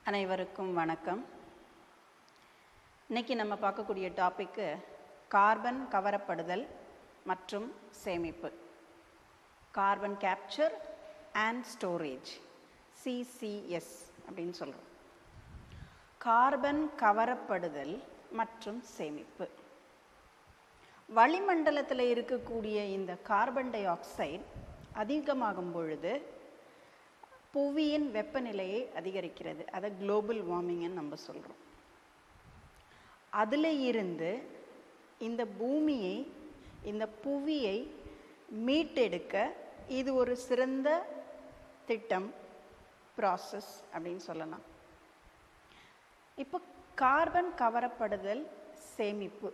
அனைவருக்கும் வணக்கம். இன்னைக்கு நம்ம பார்க்கக்கூடிய டாபிக்கு கார்பன் கவரப்படுதல் மற்றும் சேமிப்பு, carbon capture and storage, CCS அப்படின்னு சொல்கிறோம். கார்பன் கவரப்படுதல் மற்றும் சேமிப்பு. வளிமண்டலத்தில் இருக்கக்கூடிய இந்த கார்பன் டை ஆக்சைடு அதிகமாகும் பொழுது புவியின் வெப்பநிலையை அதிகரிக்கிறது. அதை குளோபல் வார்மிங்னு நம்ம சொல்கிறோம். அதில் இருந்து இந்த பூமியை, இந்த புவியை மீட்டெடுக்க இது ஒரு சிறந்த திட்டம், ப்ராசஸ் அப்படின்னு சொல்லலாம். இப்போ கார்பன் கவரப்படுதல் சேமிப்பு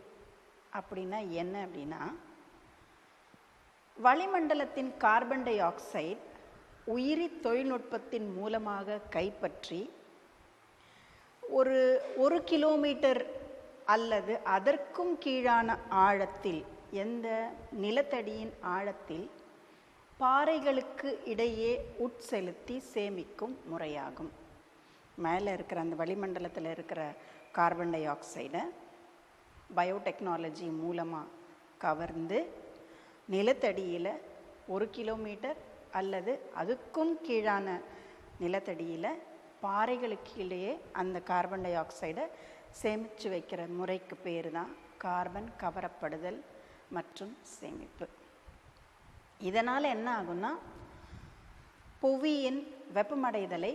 அப்படின்னா என்ன அப்படின்னா, வளிமண்டலத்தின் கார்பன் டை ஆக்சைடு உயிரி தொழில்நுட்பத்தின் மூலமாக கைப்பற்றி ஒரு கிலோமீட்டர் அல்லது அதற்கும் கீழான ஆழத்தில், எந்த நிலத்தடியின் ஆழத்தில் பாறைகளுக்கு இடையே உட்செலுத்தி சேமிக்கும் முறையாகும். மேலே இருக்கிற அந்த வளிமண்டலத்தில் இருக்கிற கார்பன் டை ஆக்சைடை பயோடெக்னாலஜி மூலமாக கவர்ந்து நிலத்தடியில் 1 கிலோமீட்டர் அல்லது அதுக்கும் கீழான நிலத்தடியில் பாறைகளுக்கு இடையே அந்த கார்பன் டை ஆக்சைடை சேமித்து வைக்கிற முறைக்கு பேர் தான் கார்பன் கவரப்படுதல் மற்றும் சேமிப்பு. இதனால் என்ன ஆகும்னா, புவியின் வெப்பமடைதலை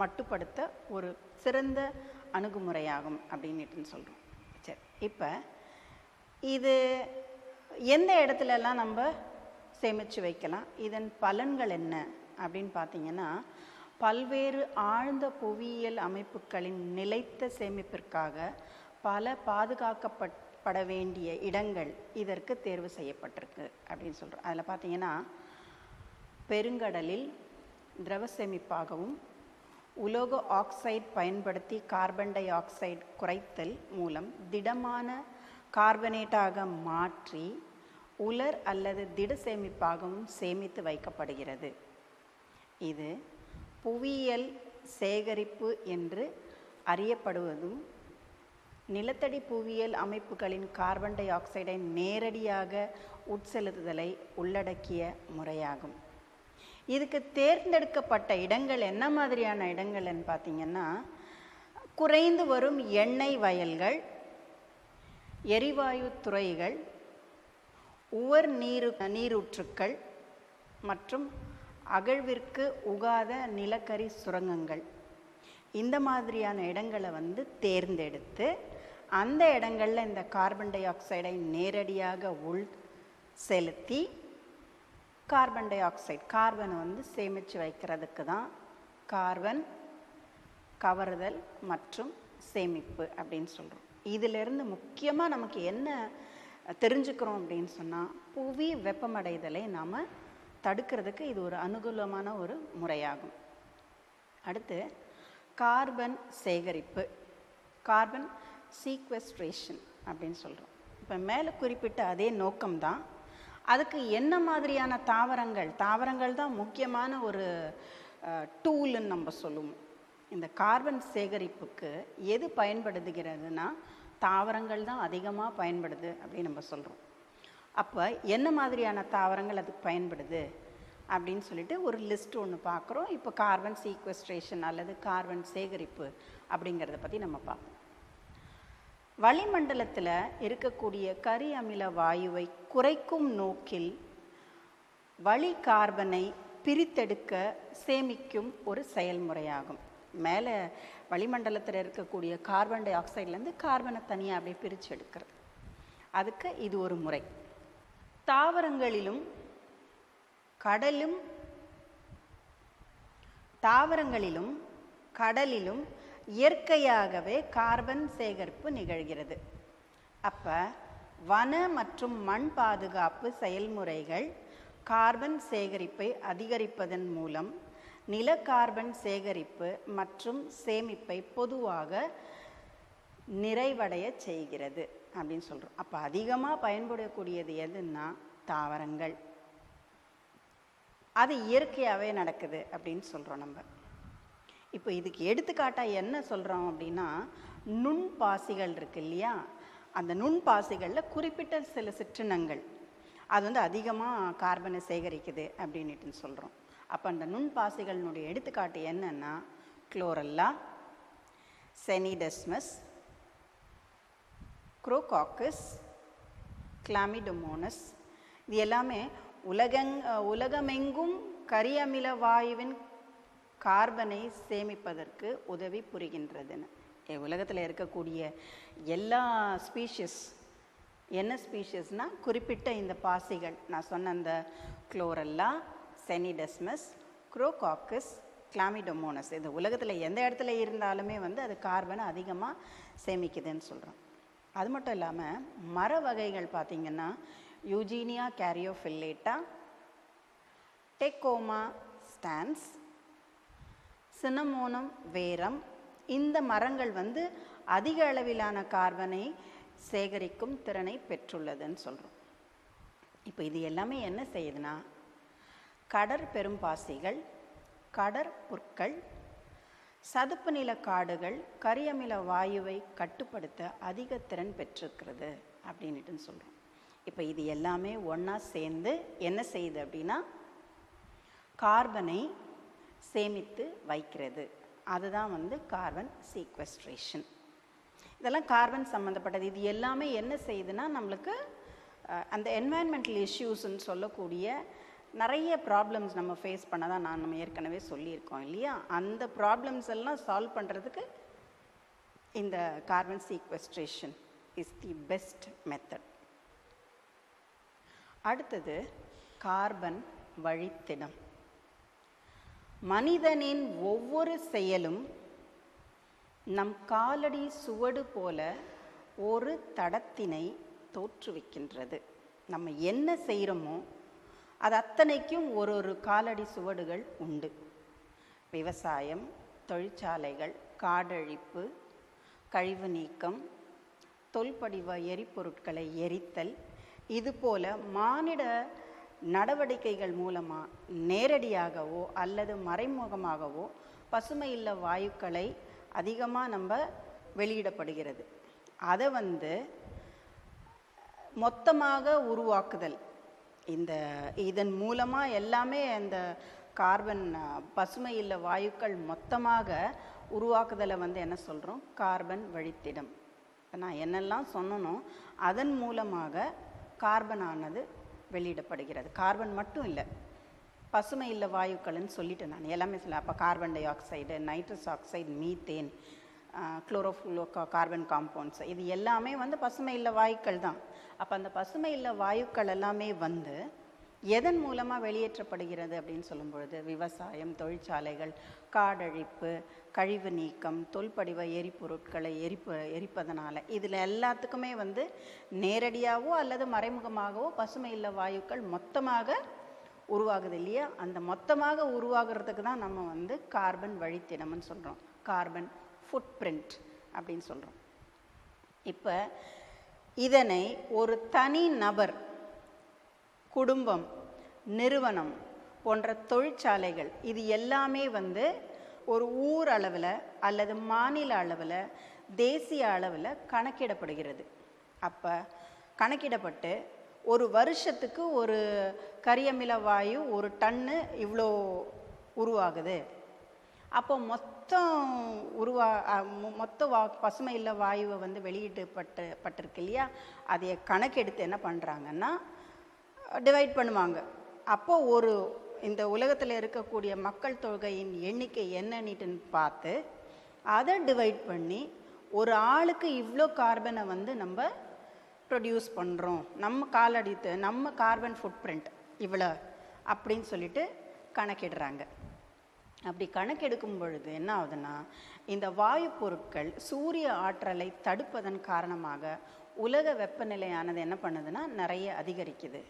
மட்டுப்படுத்த ஒரு சிறந்த அணுகுமுறையாகும் அப்படின்ட்டு சொல்கிறோம். சரி, இப்போ இது எந்த இடத்துலலாம் நம்ம சேமித்து வைக்கலாம், இதன் பலன்கள் என்ன அப்படின்னு பார்த்தீங்கன்னா, பல்வேறு ஆழ்ந்த புவியியல் அமைப்புகளின் நிலைத்த சேமிப்பிற்காக பல பாதுகாக்கப்பட வேண்டிய இடங்கள் இதற்கு தேர்வு செய்யப்பட்டிருக்கு அப்படின்னு சொல்கிறோம். அதில் பார்த்தீங்கன்னா, பெருங்கடலில் திரவ சேமிப்பாகவும், உலோக ஆக்சைடு பயன்படுத்தி கார்பன் டை ஆக்சைடு குறைத்தல் மூலம் திடமான கார்பனேட்டாக மாற்றி உலர் அல்லது திட சேமிப்பாகவும் சேமித்து வைக்கப்படுகிறது. இது புவியியல் சேகரிப்பு என்று அறியப்படுவதும் நிலத்தடி புவியியல் அமைப்புகளின் கார்பன் டை ஆக்சைடை நேரடியாக உட்செலுத்துதலை உள்ளடக்கிய முறையாகும். இதுக்கு தேர்ந்தெடுக்கப்பட்ட இடங்கள் என்ன மாதிரியான இடங்கள்னு பார்த்தீங்கன்னா, குறைந்து வரும் எண்ணெய் வயல்கள், எரிவாயு துறைகள், உவர் நீரூற்றுக்கள் மற்றும் அகழ்விற்கு உகாத நிலக்கரி சுரங்கங்கள், இந்த மாதிரியான இடங்களை தேர்ந்தெடுத்து அந்த இடங்களில் இந்த கார்பன் டை ஆக்சைடை நேரடியாக உள் செலுத்தி கார்பன் டை ஆக்சைடு கார்பனை சேமித்து வைக்கிறதுக்கு தான் கார்பன் கவருதல் மற்றும் சேமிப்பு அப்படின்னு சொல்கிறோம். இதிலிருந்து முக்கியமாக நமக்கு என்ன தெரிஞ்சுக்கிறோம் அப்படின்னு சொன்னால், புவி வெப்பமடைதலை நாம் தடுக்கிறதுக்கு இது ஒரு அனுகூலமான ஒரு முறையாகும். அடுத்து கார்பன் சேகரிப்பு, கார்பன் சீக்வெஸ்ட்ரேஷன் அப்படின்னு சொல்கிறோம். இப்போ மேலே குறிப்பிட்ட அதே நோக்கம்தான். அதுக்கு என்ன மாதிரியான தாவரங்கள் தான் முக்கியமான ஒரு டூல்னு நம்ம சொல்லுவோம். இந்த கார்பன் சேகரிப்புக்கு எது பயன்படுத்துகிறதுனா, தாவரங்கள் தான் அதிகமாக பயன்படுது அப்படின்னு நம்ம சொல்கிறோம். அப்போ என்ன மாதிரியான தாவரங்கள் அதுக்கு பயன்படுது அப்படின்னு சொல்லிட்டு ஒரு லிஸ்ட் ஒன்று பார்க்குறோம். இப்போ கார்பன் சீக்வெஸ்ட்ரேஷன் அல்லது கார்பன் சேகரிப்பு அப்படிங்கிறத பற்றி நம்ம பார்ப்போம். வளிமண்டலத்தில் இருக்கக்கூடிய கரி அமில வாயுவை குறைக்கும் நோக்கில் வளி கார்பனை பிரித்தெடுக்க சேமிக்கும் ஒரு செயல்முறையாகும். மேலே வளிமண்டலத்தில் இருக்கக்கூடிய கார்பன் டை ஆக்சைட்லேருந்து கார்பனை தனியாக அப்படியே பிரித்து எடுக்கிறது, அதுக்கு இது ஒரு முறை. தாவரங்களிலும் கடலிலும் இயற்கையாகவே கார்பன் சேகரிப்பு நிகழ்கிறது. அப்போ வன மற்றும் மண் பாதுகாப்பு செயல்முறைகள் கார்பன் சேகரிப்பை அதிகரிப்பதன் மூலம் நில கார்பன் சேகரிப்பு மற்றும் சேமிப்பை பொதுவாக நிறைவடைய செய்கிறது அப்படின்னு சொல்கிறோம். அப்போ அதிகமாக பயன்படக்கூடியது எதுன்னா தாவரங்கள். அது இயற்கையாகவே நடக்குது அப்படின்னு சொல்கிறோம் நம்ம. இப்போ இதுக்கு எடுத்துக்காட்டாக என்ன சொல்கிறோம் அப்படின்னா, நுண் பாசிகள் இருக்கு இல்லையா, அந்த நுண் பாசிகளில் குறிப்பிட்ட சில சிற்றினங்கள் அது வந்து அதிகமாக கார்பனை சேகரிக்குது அப்படின்ட்டு சொல்கிறோம். அப்போ அந்த நுண் பாசிகளினுடைய எடுத்துக்காட்டு என்னன்னா, குளோரெல்லா, செனிடெஸ்மஸ், குரோகாக்கஸ், கிளாமிடோமோனஸ். இது எல்லாமே உலகமெங்கும் கரியமில வாயுவின் கார்பனை சேமிப்பதற்கு உதவி புரிகின்றதுன்னு. உலகத்தில் இருக்கக்கூடிய எல்லா ஸ்பீஷிஸ், என்ன ஸ்பீஷிஸ்னால் குறிப்பிட்ட இந்த பாசிகள் நான் சொன்ன அந்த குளோரெல்லா, செனிடெஸ்மஸ், குரோகாக்கஸ், கிளாமிடோமோனஸ், இது உலகத்தில் எந்த இடத்துல இருந்தாலுமே வந்து அது கார்பனை அதிகமாக சேமிக்குதுன்னு சொல்கிறோம். அது மட்டும் இல்லாமல் மர வகைகள் பார்த்திங்கன்னா, யூஜீனியா கேரியோஃபில்லேட்டா, டெக்கோமா ஸ்டான்ஸ், சினமோனம் வேரம், இந்த மரங்கள் வந்து அதிக அளவிலான கார்பனை சேகரிக்கும் திறனை பெற்றுள்ளதுன்னு சொல்கிறோம். இப்போ இது எல்லாமே என்ன செய்யுதுன்னா, கடற் பெரும்பாசிகள், கடற் புற்கள், சதுப்பு நில காடுகள் கரியமில வாயுவை கட்டுப்படுத்த அதிக திறன் பெற்றிருக்கிறது அப்படின்ட்டு சொல்கிறோம். இப்போ இது எல்லாமே ஒன்றா சேர்ந்து என்ன செய்யுது அப்படின்னா, கார்பனை சேமித்து வைக்கிறது. அதுதான் வந்து கார்பன் சீக்வெஸ்ட்ரேஷன். இதெல்லாம் கார்பன் சம்மந்தப்பட்டது. இது எல்லாமே என்ன செய்யுதுன்னா, நம்மளுக்கு அந்த என்வாயன்மெண்டல் இஷ்யூஸ்ன்னு சொல்லக்கூடிய நிறைய ப்ராப்ளம்ஸ் நம்ம ஃபேஸ் பண்ண தான் நம்ம ஏற்கனவே சொல்லியிருக்கோம் இல்லையா, அந்த ப்ராப்ளம்ஸ் எல்லாம் சால்வ் பண்ணுறதுக்கு இந்த carbon sequestration is the best method. அடுத்தது கார்பன் வழித்திடம். மனிதனின் ஒவ்வொரு செயலும் நம் காலடி சுவடு போல ஒரு தடத்தினை தோற்றுவிக்கின்றது. நம்ம என்ன செய்கிறோமோ அது அத்தனைக்கும் ஒரு ஒரு காலடி சுவடுகள் உண்டு. விவசாயம், தொழிற்சாலைகள், காடழிப்பு, கழிவு நீக்கம், தொல்படிவ எரிபொருட்களை எரித்தல், இதுபோல மானிட நடவடிக்கைகள் மூலமாக நேரடியாகவோ அல்லது மறைமுகமாகவோ பசுமை இல்ல வாயுக்களை அதிகமாக நம்ம வெளியிடப்படுகிறது. அதை வந்து மொத்தமாக உருவாக்குதல், இதன் மூலமாக எல்லாமே அந்த கார்பன் பசுமை இல்ல வாயுக்கள் மொத்தமாக உருவாக்குதலை வந்து என்ன சொல்கிறோம், கார்பன் வழித்திடம். நான் என்னெல்லாம் சொன்னனோ அதன் மூலமாக கார்பன் ஆனது வெளியிடப்படுகிறது. கார்பன் மட்டும் இல்லை, பசுமை இல்ல வாயுக்கள்னு சொல்லிட்டேன் நான், எல்லாமே சொல்ல. அப்போ carbon di oxide, nitrous oxide, methane, chlorofluoro carbon compounds, இது எல்லாமே வந்து பசுமை இல்ல வாயுக்கள் தான். அப்போ அந்த பசுமை இல்ல வாயுக்கள் எல்லாமே வந்து எதன் மூலமாக வெளியேற்றப்படுகிறது அப்படின்னு சொல்லும் பொழுது, விவசாயம், தொழிற்சாலைகள், காடழிப்பு, கழிவு நீக்கம், தொல்படிவ எரிபொருட்களை எரிப்பதனால இதில் எல்லாத்துக்குமே வந்து நேரடியாகவோ அல்லது மறைமுகமாகவோ பசுமை இல்ல வாயுக்கள் மொத்தமாக உருவாகுது இல்லையா. அந்த மொத்தமாக உருவாகிறதுக்கு தான் நம்ம வந்து கார்பன் வழித்திடம்னு சொல்கிறோம், கார்பன் ஃபுட் பிரிண்ட் அப்படின்னு சொல்கிறோம். இப்போ இதனை ஒரு தனி நபர், குடும்பம், நிறுவனம் போன்ற தொழிற்சாலைகள் இது எல்லாமே வந்து ஒரு ஊர் அளவில் அல்லது மாநில அளவில், தேசிய அளவில் கணக்கிடப்படுகிறது. அப்போ கணக்கிடப்பட்டு ஒரு வருஷத்துக்கு ஒரு கரியமில வாயு ஒரு டன்னு இவ்வளோ உருவாகுது. அப்போ மொத்த பசுமை இல்ல வாயுவை வந்து வெளியிடப்பட்டிருக்கு இல்லையா, அதை கணக்கெடுத்து என்ன பண்ணுறாங்கன்னா டிவைட் பண்ணுவாங்க. அப்போது இந்த உலகத்தில் இருக்கக்கூடிய மக்கள் தொகையின் எண்ணிக்கை என்னன்னுட்டுன்னு பார்த்து அதை டிவைட் பண்ணி ஒரு ஆளுக்கு இவ்வளோ கார்பனை வந்து நம்ம ப்ரொடியூஸ் பண்ணுறோம், நம்ம கார்பன் ஃபுட் பிரிண்ட் இவ்வளோ அப்படின்னு சொல்லிட்டு கணக்கிடுறாங்க. அப்படி கணக்கெடுக்கும் பொழுது என்ன ஆகுதுன்னா, இந்த வாயு பொருட்கள் சூரிய ஆற்றலை தடுப்பதன் காரணமாக உலக வெப்பநிலையானது என்ன பண்ணுதுன்னா நிறைய அதிகரிக்குது.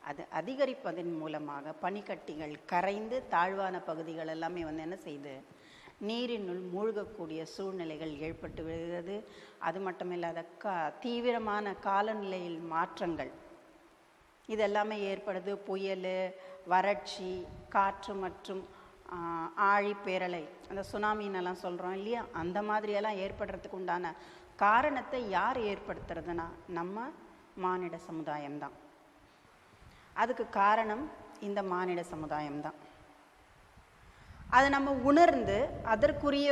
அது அதிகரிப்பதன் மூலமாக பனிக்கட்டிகள் கரைந்து தாழ்வான பகுதிகள் எல்லாமே வந்து என்ன செய்யுது, நீரினுள் மூழ்கக்கூடிய சூழ்நிலைகள் ஏற்பட்டு விடுகிறது. அது மட்டும் இல்லாத தீவிரமான காலநிலையில் மாற்றங்கள் இதெல்லாமே ஏற்படுது. புயல், வறட்சி, காற்று மற்றும் ஆழி பேரலை, அந்த சுனாமின்னெல்லாம் சொல்கிறோம் இல்லையா, அந்த மாதிரியெல்லாம் ஏற்படுறதுக்கு உண்டான காரணத்தை யார் ஏற்படுத்துறதுன்னா நம்ம மானிட சமுதாயம்தான். அதுக்கு காரணம் இந்த மானிட சமுதாயம்தான். அதை நம்ம உணர்ந்து அதற்குரிய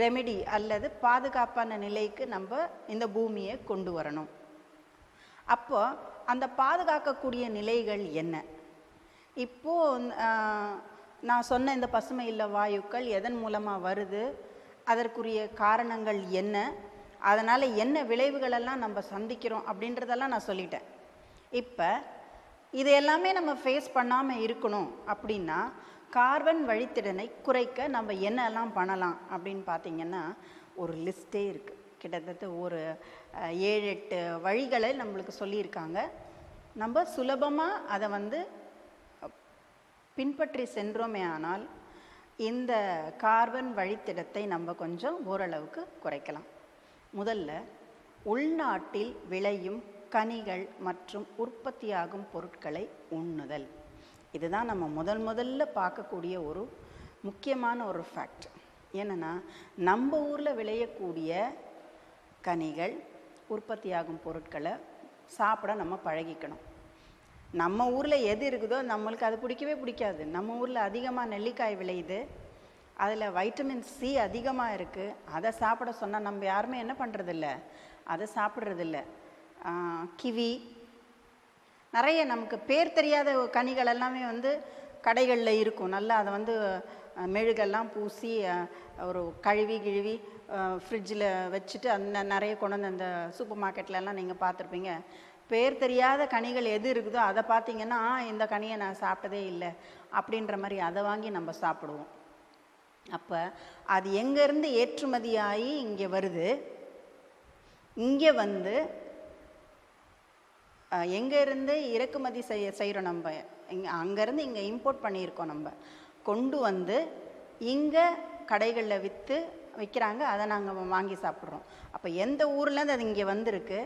ரெமெடி அல்லது பாதுகாப்பான நிலைக்கு நம்ம இந்த பூமியை கொண்டு வரணும். அப்போ அந்த பாதுகாக்கக்கூடிய நிலைகள் என்ன? இப்போது நான் சொன்ன இந்த பசுமை இல்ல வாயுக்கள் எதன் மூலமாக வருது, அதற்குரிய காரணங்கள் என்ன, அதனால் என்ன விளைவுகளெல்லாம் நம்ம சந்திக்கிறோம் அப்படின்றதெல்லாம் நான் சொல்லிட்டேன். இப்போ இதையெல்லாமே நம்ம ஃபேஸ் பண்ணாமல் இருக்கணும் அப்படின்னா கார்பன் வழித்திடனை குறைக்க நம்ம என்னெல்லாம் பண்ணலாம் அப்படின்னு பார்த்திங்கன்னா ஒரு லிஸ்ட்டே இருக்குது. கிட்டத்தட்ட ஒரு 7-8 வழிகளை நம்மளுக்கு சொல்லியிருக்காங்க. நம்ம சுலபமாக அதை பின்பற்றி சென்றோமே ஆனால் இந்த கார்பன் வழித்திடத்தை நம்ம கொஞ்சம் ஓரளவுக்கு குறைக்கலாம். முதல்ல உள்நாட்டில் விளையும் கனிகள் மற்றும் உற்பத்தியாகும் பொருட்களை உண்ணுதல். இதுதான் நம்ம முதல்ல பார்க்கக்கூடிய ஒரு முக்கியமான ஒரு ஃபேக்ட். ஏன்னா நம்ம ஊரில் விளையக்கூடிய கனிகள் உற்பத்தியாகும் பொருட்களை சாப்பிட நம்ம பழகிக்கணும். நம்ம ஊரில் எது இருக்குதோ நம்மளுக்கு அது பிடிக்கவே பிடிக்காது. நம்ம ஊரில் அதிகமாக நெல்லிக்காய் விளையுது, அதில் வைட்டமின் சி அதிகமாக இருக்குது. அதை சாப்பிட சொன்னால் நம்ம யாருமே என்ன பண்ணுறதில்ல, அதை சாப்பிட்றதில்ல. கிவி, நிறைய நமக்கு பேர் தெரியாத கனிகள் எல்லாமே கடைகளில் இருக்கும். நல்லா அதை மெழுகெல்லாம் பூசி ஒரு கழுவி ஃப்ரிட்ஜில் வச்சுட்டு அந்த நிறைய கொண்டு வந்து அந்த சூப்பர் மார்க்கெட்லலாம் நீங்கள் பார்த்துருப்பீங்க. பேர் தெரியாத கனிகள் எது இருக்குதோ அதை பார்த்திங்கன்னா இந்த கனியை நான் சாப்பிட்டதே இல்லை அப்படின்ற மாதிரி அதை வாங்கி நம்ம சாப்பிடுவோம். அப்போ அது எங்கேருந்து ஏற்றுமதியாகி இங்கே வருது, இங்கே எங்கேருந்து இறக்குமதி செய்கிறோம் நம்ம, அங்கேருந்து இங்கே இம்போர்ட் பண்ணியிருக்கோம், நம்ம கொண்டு இங்கே கடைகளில் விற்கிறாங்க, அதை நாங்கள் வாங்கி சாப்பிட்றோம். அப்போ எந்த ஊர்லேருந்து அது இங்கே வந்திருக்கு,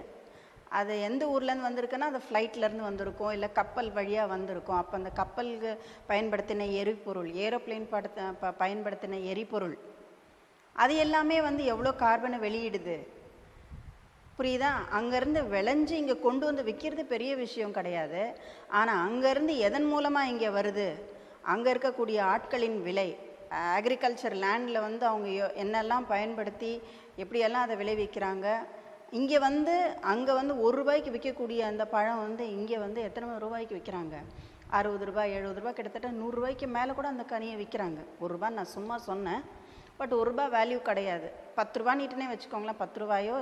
அது எந்த ஊர்லேருந்து வந்திருக்குன்னா அது ஃப்ளைட்லேருந்து வந்திருக்கும், இல்லை கப்பல் வழியாக வந்திருக்கும். அப்போ அந்த கப்பலுக்கு பயன்படுத்தின எரிபொருள், ஏரோப்ளேன் பயன்படுத்தின எரிபொருள், அது எல்லாமே எவ்வளோ கார்பனை வெளியிடுது, புரியுதா? அங்கேருந்து விளைஞ்சி இங்கே கொண்டு விற்கிறது பெரிய விஷயம் கிடையாது. ஆனால் அங்கேருந்து எதன் மூலமாக இங்கே வருது, அங்கே இருக்கக்கூடிய ஆட்களின் விலை, அக்ரிகல்ச்சர் லேண்டில் அவங்க என்னெல்லாம் பயன்படுத்தி எப்படியெல்லாம் அதை விளைவிக்கிறாங்க. இங்கே அங்கே 1 ரூபாய்க்கு விற்கக்கூடிய அந்த பழம் இங்கே எத்தனை ரூபாய்க்கு விற்கிறாங்க? 60 ரூபாய் 70 ரூபாய், கிட்டத்தட்ட 100 ரூபாய்க்கு மேலே கூட அந்த கனியை விற்கிறாங்க. 1 ரூபாய் நான் சும்மா சொன்னேன், பட் 1 ரூபாய் வேல்யூ கிடையாது. 10 ரூபா நீட்டுனே வச்சுக்கோங்களேன், 10 ரூபாயோ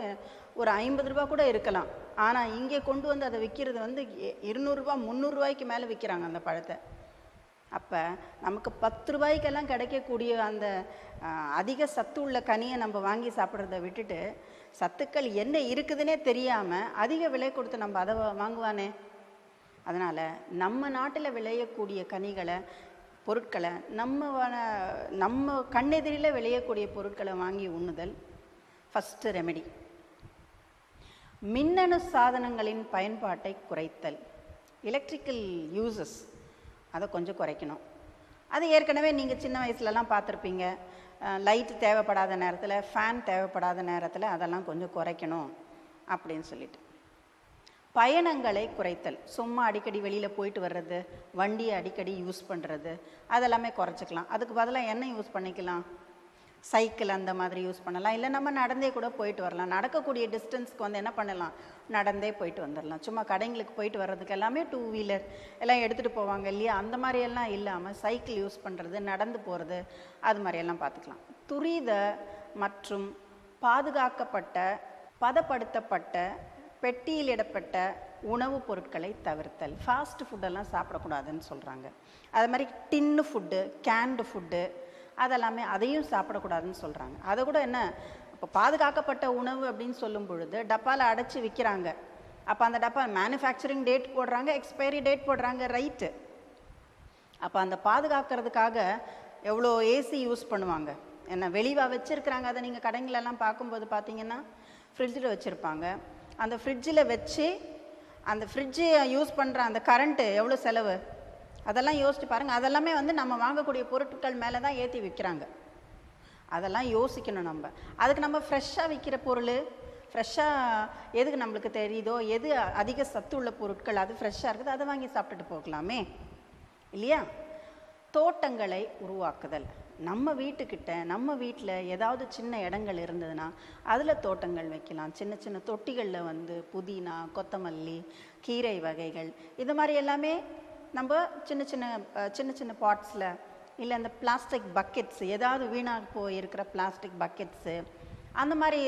ஒரு 50 ரூபா கூட இருக்கலாம். ஆனால் இங்கே கொண்டு அதை விற்கிறது 200 ரூபா 300 ரூபாய்க்கு மேலே விற்கிறாங்க அந்த பழத்தை. அப்போ நமக்கு 10 ரூபாய்க்கெல்லாம் கிடைக்கக்கூடிய அந்த அதிக சத்து உள்ள கனியை நம்ம வாங்கி சாப்பிட்றத விட்டுட்டு சத்துக்கள் என்ன இருக்குதுன்னே தெரியாமல் அதிக விலை கொடுத்து நம்ம அதை வாங்குவானே. அதனால் நம்ம நாட்டில் விளையக்கூடிய கனிகளை, பொருட்களை, நம்ம கண்ணெதிரில் விளையக்கூடிய பொருட்களை வாங்கி உண்ணுதல் ஃபஸ்ட்டு ரெமெடி. மின்னணு சாதனங்களின் பயன்பாட்டை குறைத்தல், எலக்ட்ரிக்கல் யூசஸ் அதை கொஞ்சம் குறைக்கணும். அது ஏற்கனவே நீங்கள் சின்ன வயசுலலாம் பார்த்துருப்பீங்க. லைட்டு தேவைப்படாத நேரத்தில், ஃபேன் தேவைப்படாத நேரத்தில் அதெல்லாம் கொஞ்சம் குறைக்கணும் அப்படின்னு சொல்லிட்டு. பயணங்களை குறைத்தல், சும்மா அடிக்கடி வெளியில் போயிட்டு வர்றது, வண்டியை அடிக்கடி யூஸ் பண்ணுறது, அதெல்லாமே குறைச்சிக்கலாம். அதுக்கு பதிலாக என்ன யூஸ் பண்ணிக்கலாம்? சைக்கிள் அந்த மாதிரி யூஸ் பண்ணலாம், இல்லை நம்ம நடந்தே கூட போயிட்டு வரலாம். நடக்கக்கூடிய டிஸ்டன்ஸ்க்கு என்ன பண்ணலாம், நடந்தே போயிட்டு வந்துடலாம். சும்மா கடைங்களுக்கு போயிட்டு வர்றதுக்கு எல்லாமே 2 வீலர் எல்லாம் எடுத்துகிட்டு போவாங்க இல்லையா, அந்த மாதிரியெல்லாம் இல்லாமல் சைக்கிள் யூஸ் பண்ணுறது, நடந்து போகிறது, அது மாதிரியெல்லாம் பார்த்துக்கலாம். துரித மற்றும் பாதுகாக்கப்பட்ட, பதப்படுத்தப்பட்ட, பெட்டியிலிடப்பட்ட உணவுப் பொருட்களை தவிர்த்தல். ஃபாஸ்ட் ஃபுட்டெல்லாம் சாப்பிடக்கூடாதுன்னு சொல்கிறாங்க. அது மாதிரி டின்னு ஃபுட்டு, கேன்டு ஃபுட்டு, அதெல்லாமே அதையும் சாப்பிடக்கூடாதுன்னு சொல்கிறாங்க. அதை கூட என்ன, இப்போ பாதுகாக்கப்பட்ட உணவு அப்படின்னு சொல்லும் பொழுது டப்பாவில் அடைச்சி விற்கிறாங்க. அப்போ அந்த டப்பா மேனுஃபேக்சரிங் டேட் போடுறாங்க, எக்ஸ்பைரி டேட் போடுறாங்க, ரைட்டு. அப்போ அந்த பாதுகாக்கிறதுக்காக எவ்வளோ ஏசி யூஸ் பண்ணுவாங்க, என்ன வெளிவாக வச்சுருக்குறாங்க. அதை நீங்கள் கடைங்களெல்லாம் பார்க்கும்போது பார்த்தீங்கன்னா ஃப்ரிட்ஜில் வச்சுருப்பாங்க. அந்த ஃப்ரிட்ஜில் வச்சு அந்த ஃப்ரிட்ஜை யூஸ் பண்ணுற அந்த கரண்ட்டு எவ்வளோ செலவு, அதெல்லாம் யோசிச்சு பாருங்கள். அதெல்லாமே வந்து நம்ம வாங்கக்கூடிய பொருட்கள் மேலே தான் ஏற்றி விற்கிறாங்க. அதெல்லாம் யோசிக்கணும் நம்ம. அதுக்கு நம்ம ஃப்ரெஷ்ஷாக விற்கிற பொருள், ஃப்ரெஷ்ஷாக எதுக்கு நம்மளுக்கு தெரியுதோ, எது அதிக சத்து உள்ள பொருட்கள் அது ஃப்ரெஷ்ஷாக இருக்குது, அதை வாங்கி சாப்பிட்டுட்டு போகலாமே இல்லையா? தோட்டங்களை உருவாக்குதல். நம்ம வீட்டுக்கிட்ட, நம்ம வீட்டில் ஏதாவது சின்ன இடங்கள் இருந்ததுன்னா அதில் தோட்டங்கள் வைக்கலாம். சின்ன சின்ன தொட்டிகளில் வந்து புதினா, கொத்தமல்லி, கீரை வகைகள் இது மாதிரி எல்லாமே நம்ம சின்ன சின்ன பாட்ஸில், இல்லை இந்த பிளாஸ்டிக் பக்கெட்ஸு, ஏதாவது வீணாக போயிருக்கிற பிளாஸ்டிக் பக்கெட்ஸு அந்த மாதிரி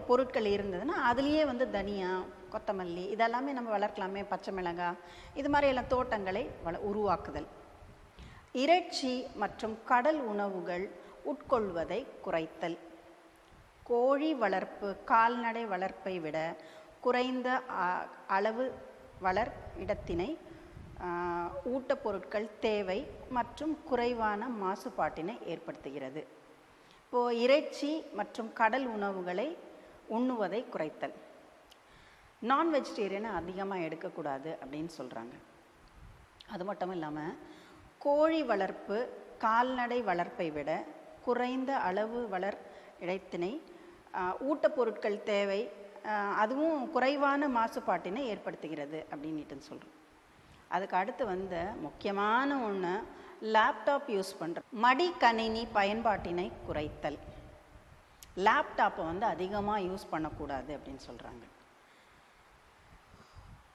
பொருட்கள் இருந்ததுன்னா அதுலேயே வந்து தனியா, கொத்தமல்லி இதெல்லாமே நம்ம வளர்க்கலாமே. பச்சை மிளகாய் இது மாதிரி எல்லாம் தோட்டங்களை உருவாக்குதல். இறைச்சி மற்றும் கடல் உணவுகள் உட்கொள்வதை குறைத்தல். கோழி வளர்ப்பு கால்நடை வளர்ப்பை விட குறைந்த அளவு வளர் இடத்தினை, ஊட்டப்பொருட்கள் தேவை மற்றும் குறைவான மாசுபாட்டினை ஏற்படுத்துகிறது. இப்போது இறைச்சி மற்றும் கடல் உணவுகளை உண்ணுவதை குறைத்தல். நான் வெஜிடேரியனை அதிகமாக எடுக்கக்கூடாது அப்படின்னு சொல்கிறாங்க. அது மட்டும் இல்லாமல் கோழி வளர்ப்பு கால்நடை வளர்ப்பை விட குறைந்த அளவு வளர் இடத்தினை, ஊட்டப்பொருட்கள் தேவை, அதுவும் குறைவான மாசுபாட்டினை ஏற்படுத்துகிறது அப்படின்ட்டு சொல்கிறோம். அதுக்கு அடுத்து வந்த முக்கியமான ஒன்று லேப்டாப் யூஸ் பண்ணுற மடிக்கணினி பயன்பாட்டினை குறைத்தல். லேப்டாப்பை வந்து அதிகமாக யூஸ் பண்ணக்கூடாது அப்படின்னு சொல்கிறாங்க.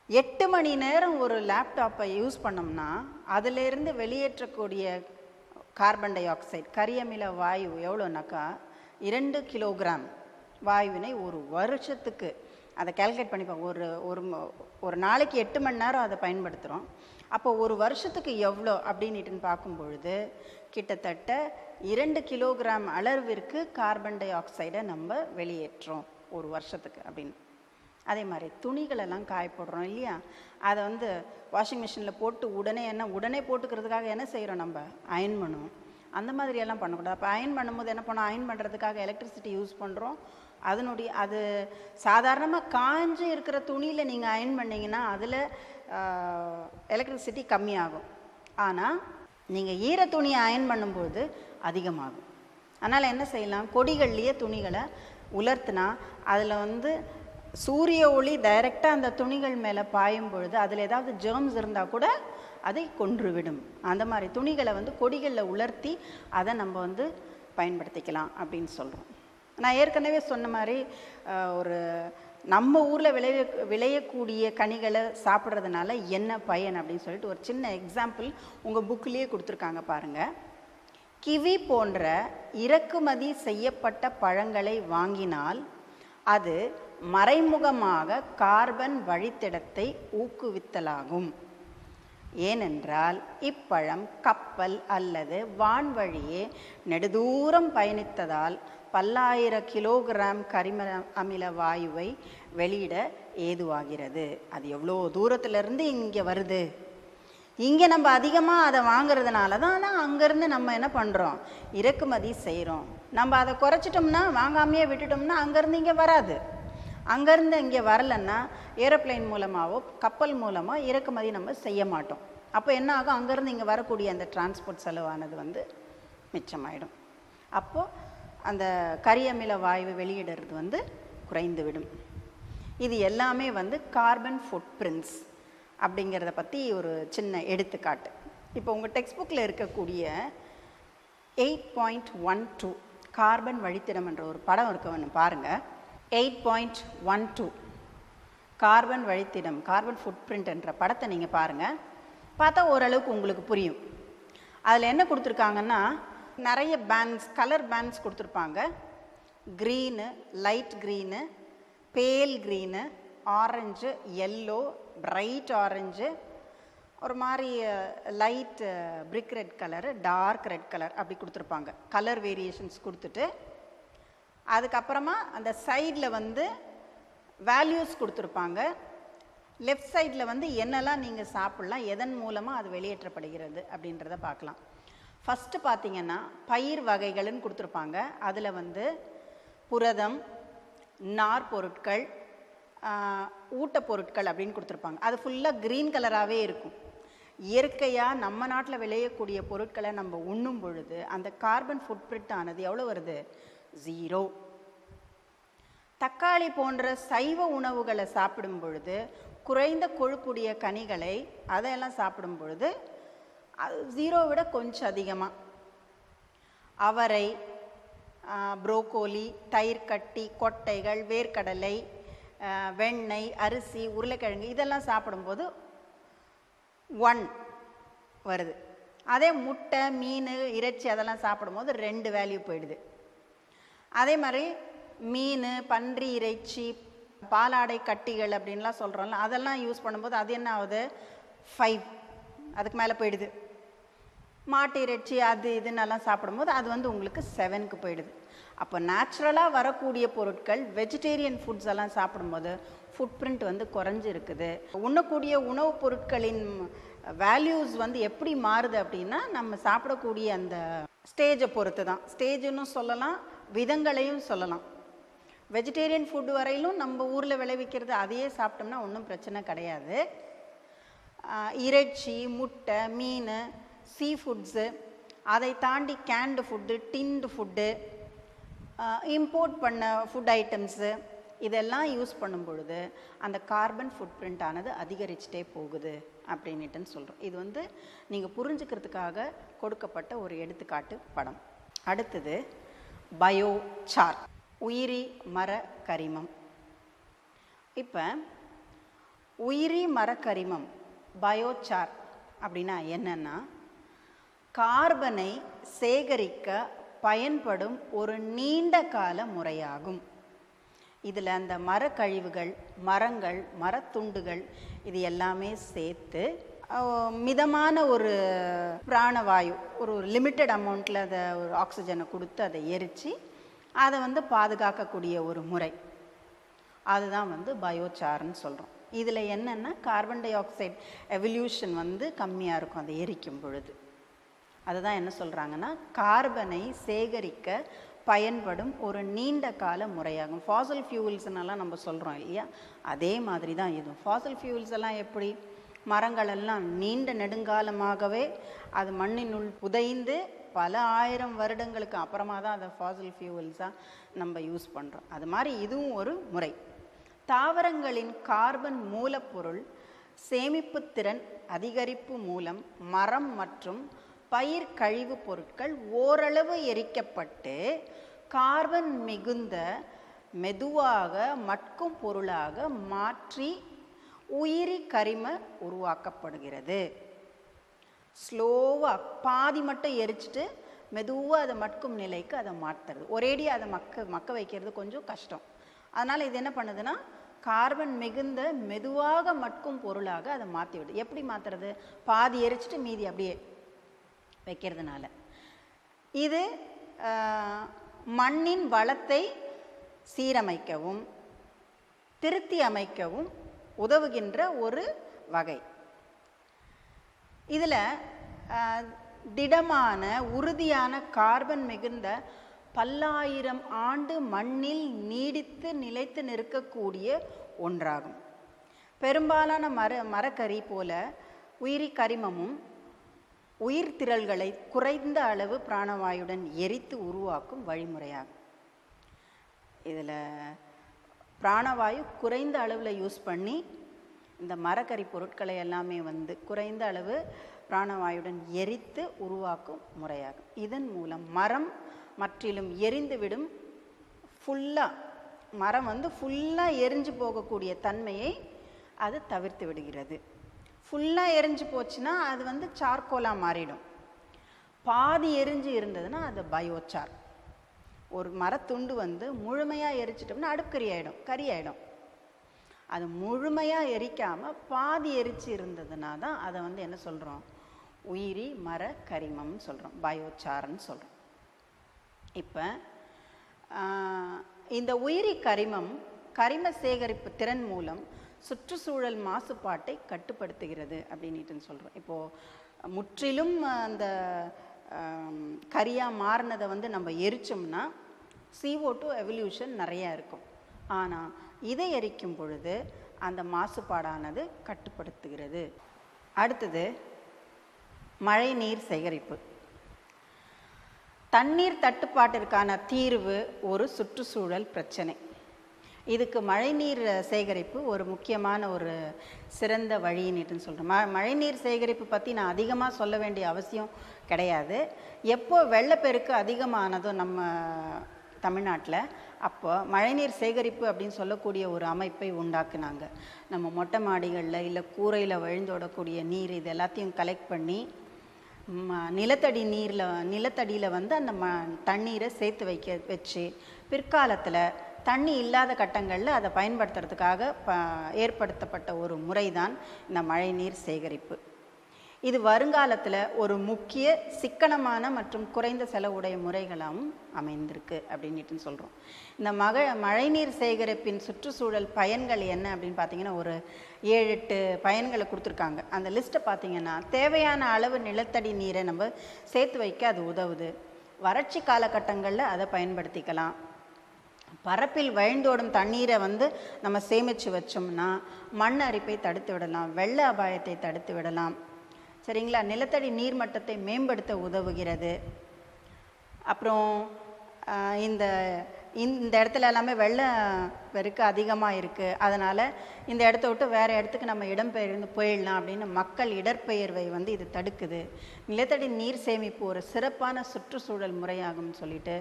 8 மணி நேரம் ஒரு லேப்டாப்பை யூஸ் பண்ணோம்னா அதிலிருந்து வெளியேற்றக்கூடிய கார்பன் டை ஆக்சைடு, கரியமில வாயு எவ்வளோனாக்கா 2 கிலோகிராம் வாயுவினை ஒரு வருஷத்துக்கு, அதை கால்குலேட் பண்ணிப்போம். ஒரு நாளைக்கு 8 மணி நேரம் அதை பயன்படுத்துகிறோம். அப்போ ஒரு வருஷத்துக்கு எவ்வளோ அப்படின்ட்டு பார்க்கும் பொழுது கிட்டத்தட்ட 2 கிலோகிராம் அளவிற்கு கார்பன் டை ஆக்சைடை நம்ம வெளியேற்றோம் ஒரு வருஷத்துக்கு அப்படின்னு. அதே மாதிரி துணிகளெல்லாம் காய போடுறோம் இல்லையா, அதை வந்து வாஷிங் மிஷினில் போட்டு உடனே போட்டுக்கிறதுக்காக என்ன செய்கிறோம், நம்ம அயன் பண்ணுவோம். அந்த மாதிரியெல்லாம் பண்ணக்கூடாது. அப்போ அயன் பண்ணும்போது என்ன பண்ணோம், அயன் பண்ணுறதுக்காக எலக்ட்ரிசிட்டி யூஸ் பண்ணுறோம். அது சாதாரணமாக காஞ்சு இருக்கிற துணியில் நீங்கள் அயன் பண்ணிங்கன்னா அதில் எலக்ட்ரிசிட்டி கம்மியாகும். ஆனால் நீங்கள் ஈர துணியை அயன் பண்ணும்போது அதிகமாகும். அதனால் என்ன செய்யலாம், கொடிகள்லேயே துணிகளை உலர்த்தினா அதில் வந்து சூரிய ஒளி டைரெக்டாக அந்த துணிகள் மேலே பாயும் பொழுது அதில் ஏதாவது ஜெர்ம்ஸ் இருந்தால் கூட அதை கொன்றுவிடும். அந்த மாதிரி துணிகளை வந்து கொடிகளில் உலர்த்தி அதை நம்ம வந்து பயன்படுத்திக்கலாம் அப்படின்னு சொல்கிறோம். நான் ஏற்கனவே சொன்ன மாதிரி நம்ம ஊரில் விளையக்கூடிய கனிகளை சாப்பிட்றதுனால என்ன பயன் அப்படின்னு சொல்லிட்டு ஒரு சின்ன எக்ஸாம்பிள் உங்கள் புக்கிலேயே கொடுத்துருக்காங்க பாருங்கள். கிவி போன்ற இறக்குமதி செய்யப்பட்ட பழங்களை வாங்கினால் அது மறைமுகமாக கார்பன் வழித்தடத்தை ஊக்குவித்தலாகும். ஏனென்றால் இப்பழம் கப்பல் அல்லது வான்வழியே நெடுதூரம் பயணித்ததால் பல்லாயிரம் கிலோகிராம் கரிம அமில வாயுவை வெளியிட ஏதுவாகிறது. அது எவ்வளோ தூரத்திலிருந்து இங்கே வருது, இங்கே நம்ம அதிகமாக அதை வாங்கிறதுனால தான். ஆனால் அங்கேருந்து நம்ம என்ன பண்ணுறோம், இறக்குமதி செய்கிறோம். நம்ம அதை குறைச்சிட்டோம்னா, வாங்காமையே விட்டுட்டோம்னா அங்கேருந்து இங்கே வராது. அங்கேருந்து இங்கே வரலைன்னா ஏரோப்ளைன் மூலமாகவோ கப்பல் மூலமாக இறக்குமதி நம்ம செய்ய மாட்டோம். அப்போ என்ன ஆகும், அங்கேருந்து இங்கே வரக்கூடிய அந்த டிரான்ஸ்போர்ட் செலவானது வந்து மிச்சமாயிடும். அப்போது அந்த கரியமில வாயு வெளியிடுறது வந்து குறைந்துவிடும். இது எல்லாமே வந்து கார்பன் ஃபுட் பிரிண்ட்ஸ் அப்படிங்கிறத பற்றி ஒரு சின்ன எடுத்துக்காட்டு. இப்போ உங்கள் டெக்ஸ்ட் புக்கில் இருக்கக்கூடிய 8.12 கார்பன் வழித்தடம் என்ற ஒரு படம் இருக்கவன்னு பாருங்கள். 8.12 கார்பன் வழித்தடம், கார்பன் ஃபுட் பிரிண்ட் என்ற படத்தை நீங்கள் பாருங்கள். பார்த்தா ஓரளவுக்கு உங்களுக்கு புரியும். அதில் என்ன கொடுத்துருக்காங்கன்னா, நிறைய பேண்ட்ஸ், கலர் பேண்ட்ஸ் கொடுத்துருப்பாங்க. Green, light green, pale green, orange, yellow, bright orange, ஒரு மாதிரி light brick red colour, dark red colour அப்படி கொடுத்துருப்பாங்க. கலர் வேரியேஷன்ஸ் கொடுத்துட்டு அதுக்கப்புறமா அந்த சைடில் வந்து வேல்யூஸ் கொடுத்துருப்பாங்க. லெஃப்ட் சைடில் வந்து என்னெல்லாம் நீங்கள் சாப்பிட்லாம், எதன் மூலமாக அது வெளியேற்றப்படுகிறது அப்படின்றத பார்க்கலாம். ஃபஸ்ட்டு பார்த்திங்கன்னா பயிர் வகைகள்னு கொடுத்துருப்பாங்க. அதில் வந்து புரதம், நார் பொருட்கள், ஊட்டப்பொருட்கள் அப்படின்னு கொடுத்துருப்பாங்க. அது ஃபுல்லாக க்ரீன் கலராகவே இருக்கும். இயற்கையாக நம்ம நாட்டில் விளையக்கூடிய பொருட்களை நம்ம உண்ணும் பொழுது அந்த கார்பன் ஃபுட்பிரிண்ட் ஆனது எவ்வளோ வருது? 0. தக்காளி போன்ற சைவ உணவுகளை சாப்பிடும் பொழுது, குறைந்த கொழுப்புடைய கனிகளை அதையெல்லாம் சாப்பிடும் பொழுது 0 விட கொஞ்சம் அதிகமாக. அவரை, புரோக்கோலி, தயிர் கட்டி, கொட்டைகள், வேர்க்கடலை, வெண்ணெய், அரிசி, உருளைக்கிழங்கு இதெல்லாம் சாப்பிடும்போது 1 வருது. அதே முட்டை, மீன், இறைச்சி அதெல்லாம் சாப்பிடும்போது 2 வேல்யூ போயிடுது. அதே மாதிரி மீன், பன்றி இறைச்சி, பாலாடை கட்டிகள் அப்படின்லாம் சொல்கிறோம்ல, அதெல்லாம் யூஸ் பண்ணும்போது அது என்ன ஆகுது? 5, அதுக்கு மேலே போயிடுது. மாட்டு இறைச்சி அது இதுன்னெல்லாம் சாப்பிடும்போது அது வந்து உங்களுக்கு 7க்கு போயிடுது. அப்போ நேச்சுரலாக வரக்கூடிய பொருட்கள், வெஜிடேரியன் ஃபுட்ஸ் எல்லாம் சாப்பிடும்போது ஃபுட் பிரிண்ட் வந்து குறைஞ்சிருக்குது. உண்ணக்கூடிய உணவுப் பொருட்களின் வேல்யூஸ் வந்து எப்படி மாறுது அப்படின்னா, நம்ம சாப்பிடக்கூடிய அந்த ஸ்டேஜை பொறுத்து தான். ஸ்டேஜுன்னு சொல்லலாம், விதங்களையும் சொல்லலாம். வெஜிடேரியன் ஃபுட் வரையிலும் நம்ம ஊரில் விளைவிக்கிறது அதையே சாப்பிட்டோம்னா ஒன்றும் பிரச்சனை கிடையாது. இறைச்சி, முட்டை, மீன், சீ ஃபுட்ஸு, அதை தாண்டி canned food, tinned food, import பண்ண ஃபுட் ஐட்டம்ஸு இதெல்லாம் யூஸ் பண்ணும் பொழுது அந்த கார்பன் ஃபுட் பிரிண்ட் ஆனது அதிகரிச்சுட்டே போகுது அப்படின்னுட்டுன்னு சொல்கிறோம். இது வந்து நீங்கள் புரிஞ்சுக்கிறதுக்காக கொடுக்கப்பட்ட ஒரு எடுத்துக்காட்டு படம். அடுத்தது பயோசார், உயிரி மர கரிமம். இப்போ உயிரி மர கரிமம் பயோசார் அப்படின்னா என்னன்னா, கார்பனை சேகரிக்க பயன்படும் ஒரு நீண்ட கால முறையாகும். இதில் அந்த மரக்கழிவுகள், மரங்கள், மரத்துண்டுகள் இது எல்லாமே சேர்த்து மிதமான ஒரு பிராணவாயு, ஒரு லிமிட்டட் அமௌண்ட்டில் அதை ஒரு ஆக்சிஜனை கொடுத்து அதை எரித்து அதை வந்து பாதுகாக்கக்கூடிய ஒரு முறை, அதுதான் வந்து பயோசார்ன்னு சொல்கிறோம். இதில் என்னென்னா, கார்பன் டை ஆக்சைடு எவல்யூஷன் வந்து கம்மியாக இருக்கும் அதை எரிக்கும் பொழுது. அதுதான் என்ன சொல்கிறாங்கன்னா, கார்பனை சேகரிக்க பயன்படும் ஒரு நீண்ட கால முறையாகும். ஃபாசில் ஃபியூல்ஸ்னெல்லாம் நம்ம சொல்கிறோம் இல்லையா, அதே மாதிரி தான் இதுவும். ஃபாசில் ஃபியூல்ஸ் எல்லாம் எப்படி, மரங்களெல்லாம் நீண்ட நெடுங்காலமாகவே அது மண்ணினுள் புதைந்து பல ஆயிரம் வருடங்களுக்கு அப்புறமா தான் அதை ஃபாசில் ஃபியூல்ஸாக நம்ம யூஸ் பண்ணுறோம். அது மாதிரி இதுவும் ஒரு முறை. தாவரங்களின் கார்பன் மூலப்பொருள் சேமிப்பு திறன் அதிகரிப்பு மூலம் மரம் மற்றும் பயிர் கழிவு பொருட்கள் ஓரளவு எரிக்கப்பட்டு கார்பன் மிகுந்த மெதுவாக மட்கும் பொருளாக மாற்றி உயிரி கரிம உருவாக்கப்படுகிறது. ஸ்லோவாக பாதி மட்டும் எரிச்சிட்டு மெதுவாக அதை மட்கும் நிலைக்கு அதை மாற்றுறது. ஒரேடியாக அதை மக்க வைக்கிறது கொஞ்சம் கஷ்டம். அதனால் இது என்ன பண்ணுதுன்னா, கார்பன் மிகுந்த மெதுவாக மட்கும் பொருளாக அதை மாற்றி விடுது. எப்படி மாற்றுறது? பாதி எரிச்சிட்டு மீதி அப்படியே வைக்கிறதுனால. இது மண்ணின் வளத்தை சீரமைக்கவும் திருத்தி அமைக்கவும் உதவுகின்ற ஒரு வகை. இதில் திடமான உறுதியான கார்பன் மிகுந்த பல்லாயிரம் ஆண்டு மண்ணில் நீடித்து நிலைத்து நிற்கக்கூடிய ஒன்றாகும். பெரும்பாலான மரக்கரி போல உயிரி கரிமமும் உயிர் திரள்களை குறைந்த அளவு பிராணவாயுடன் எரித்து உருவாக்கும் வழிமுறையாகும். இதில் பிராணவாயு குறைந்த அளவில் யூஸ் பண்ணி இந்த மரக்கரி பொருட்களை எல்லாமே வந்து குறைந்த அளவு பிராணவாயுடன் எரித்து உருவாக்கும் முறையாகும். இதன் மூலம் மரம் மற்றிலும் எரிந்துவிடும், மரம் வந்து ஃபுல்லாக எரிஞ்சு போகக்கூடிய தன்மையை அது தவிர்த்து விடுகிறது. ஃபுல்லாக எரிஞ்சு போச்சுன்னா அது வந்து சார்கோலாக மாறிடும். பாதி எரிஞ்சு இருந்ததுன்னா அது பயோசார். ஒரு மரத்துண்டு வந்து முழுமையாக எரிச்சிட்டோம்னா அடுப்புக்கறி ஆகிடும், கறி ஆகிடும். அது முழுமையாக எரிக்காமல் பாதி எரிச்சு இருந்ததுன்னா தான் அதை வந்து என்ன சொல்கிறோம், உயிரி மர கரிமம்னு சொல்கிறோம், பயோசார்ன்னு சொல்கிறோம். இப்போ இந்த உயிரி கரிமம் கரிம சேகரிப்பு திறன் மூலம் சுற்றுச்சூழல் மாசுபாட்டை கட்டுப்படுத்துகிறது அப்படின்ட்டு சொல்கிறோம். இப்போது முற்றிலும் அந்த கரியாக மாறினதை வந்து நம்ம எரிச்சோம்னா CO2 எவல்யூஷன் நிறையா இருக்கும். ஆனால் இதை எரிக்கும் பொழுது அந்த மாசுபாடானது கட்டுப்படுத்துகிறது. அடுத்தது மழை நீர் சேகரிப்பு. தண்ணீர் தட்டுப்பாட்டிற்கான தீர்வு ஒரு சுற்றுச்சூழல் பிரச்சனை. இதுக்கு மழைநீர் சேகரிப்பு ஒரு முக்கியமான ஒரு சிறந்த வழின்னுட்டுன்னு சொல்கிறேன். மழைநீர் சேகரிப்பு பற்றி நான் அதிகமாக சொல்ல வேண்டிய அவசியம் கிடையாது. எப்போ வெள்ளப்பெருக்கு அதிகமானதும் நம்ம தமிழ்நாட்டில், அப்போ மழைநீர் சேகரிப்பு அப்படின்னு சொல்லக்கூடிய ஒரு அமைப்பை உண்டாக்குனாங்க. நம்ம மொட்டை மாடிகளில் இல்லை கூரையில் வழிந்தோடக்கூடிய நீர் இது எல்லாத்தையும் கலெக்ட் பண்ணி நிலத்தடியில் வந்து அந்த தண்ணீரை சேர்த்து வச்சு பிற்காலத்தில் தண்ணி இல்லாத கட்டங்களில் அதை பயன்படுத்துறதுக்காக ஏற்படுத்தப்பட்ட ஒரு முறை தான் இந்த மழைநீர் சேகரிப்பு. இது வருங்காலத்தில் ஒரு முக்கிய சிக்கனமான மற்றும் குறைந்த செலவுடைய முறைகளாகவும் அமைந்திருக்கு அப்படின்ட்டு சொல்கிறோம். இந்த மழைநீர் சேகரிப்பின் சுற்றுச்சூழல் பயன்கள் என்ன அப்படின்னு பார்த்தீங்கன்னா ஒரு 7-8 பயன்களை கொடுத்துருக்காங்க. அந்த லிஸ்ட்டை பார்த்தீங்கன்னா, தேவையான அளவு நிலத்தடி நீரை நம்ம சேர்த்து வைக்க அது உதவுது. வறட்சி காலகட்டங்களில் அதை பயன்படுத்திக்கலாம். பரப்பில் வழிந்தோடும் தண்ணீரை வந்து நம்ம சேமித்து வச்சோம்னா மண் அரிப்பை தடுத்து விடலாம், வெள்ள அபாயத்தை தடுத்து விடலாம். சரிங்களா? நிலத்தடி நீர்மட்டத்தை மேம்படுத்த உதவுகிறது. அப்புறம் இந்த இடத்துல எல்லாமே வெள்ளப்பெருக்கு அதிகமாக இருக்குது, அதனால் இந்த இடத்த விட்டு வேறு இடத்துக்கு நம்ம இடம்பெயர்ந்து போயிடலாம் அப்படின்னு மக்கள் இடற்பெயர்வை வந்து இது தடுக்குது. நிலத்தடி நீர் சேமிப்பு ஒரு சிறப்பான சுற்றுச்சூழல் முறையாகும்னு சொல்லிட்டு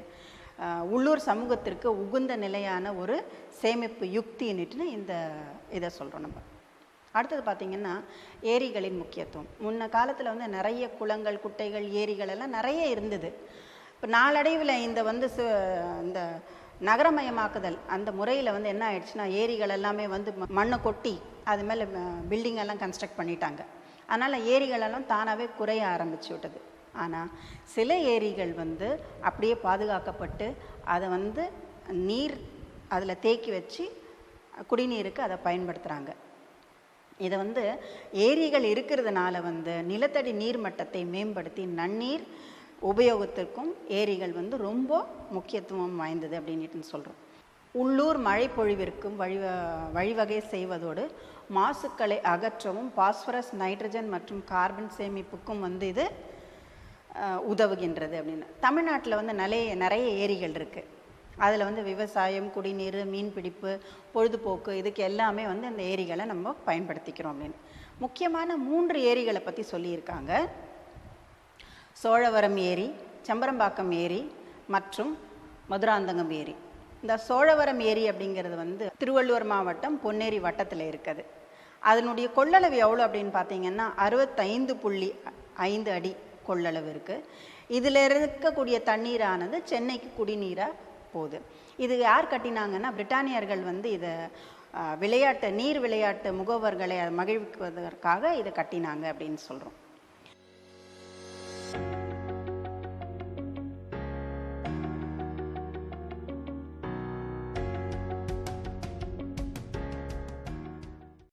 உள்ளூர் சமூகத்திற்கு உகுந்த நிலையான ஒரு சேமிப்பு யுக்தின்னுட்டு இதை சொல்கிறோம். நம்ம அடுத்தது பார்த்திங்கன்னா ஏரிகளின் முக்கியத்துவம். முன்ன காலத்தில் வந்து நிறைய குளங்கள், குட்டைகள், ஏரிகள் எல்லாம் நிறைய இருந்தது. இப்போ நாளடைவில் இந்த நகரமயமாக்குதல் அந்த முறையில் வந்து என்ன ஆயிடுச்சுன்னா, ஏரிகள் எல்லாமே வந்து மண்ணை கொட்டி அது மேலே பில்டிங் எல்லாம் கன்ஸ்ட்ரக்ட் பண்ணிட்டாங்க. அதனால் ஏரிகளெல்லாம் தானாகவே குறைய ஆரம்பிச்சு விட்டது. ஆனால் சில ஏரிகள் வந்து அப்படியே பாதுகாக்கப்பட்டு அதை வந்து நீர் அதில் தேக்கி வச்சு குடிநீருக்கு அதை பயன்படுத்துகிறாங்க. இதை வந்து ஏரிகள் இருக்கிறதுனால வந்து நிலத்தடி நீர் மட்டத்தை மேம்படுத்தி நன்னீர் உபயோகத்திற்கும் ஏரிகள் வந்து ரொம்ப முக்கியத்துவம் வாய்ந்தது அப்படின்ட்டு சொல்கிறோம். உள்ளூர் மழை பொழிவிற்கும் வழிவகை செய்வதோடு மாசுக்களை அகற்றவும் பாஸ்பரஸ், நைட்ரஜன் மற்றும் கார்பன் சேமிப்புக்கும் வந்து இது உதவுகின்றது அப்படின்னு. தமிழ்நாட்டில் வந்து நிறைய ஏரிகள் இருக்குது. அதில் வந்து விவசாயம், குடிநீர், மீன்பிடிப்பு, பொழுதுபோக்கு இதுக்கு எல்லாமே வந்து அந்த ஏரிகளை நம்ம பயன்படுத்திக்கிறோம் அப்படின்னு. முக்கியமான 3 ஏரிகளை பற்றி சொல்லியிருக்காங்க. சோழவரம் ஏரி, செம்பரம்பாக்கம் ஏரி மற்றும் மதுராந்தகம் ஏரி. இந்த சோழவரம் ஏரி அப்படிங்கிறது வந்து திருவள்ளூர் மாவட்டம் பொன்னேரி வட்டத்தில் இருக்குது. அதனுடைய கொள்ளளவு எவ்வளோ அப்படின்னு பார்த்தீங்கன்னா 65.5 அடி கொள்ளளவு இருக்குது. இதில் இருக்கக்கூடிய தண்ணீரானது சென்னைக்கு குடிநீராக போகுது. இது யார் கட்டினாங்கன்னா, பிரிட்டானியர்கள் வந்து இதை நீர் விளையாட்டு முகவர்களை மகிழ்விப்பதற்காக இதை கட்டினாங்க அப்படின்னு சொல்கிறோம்.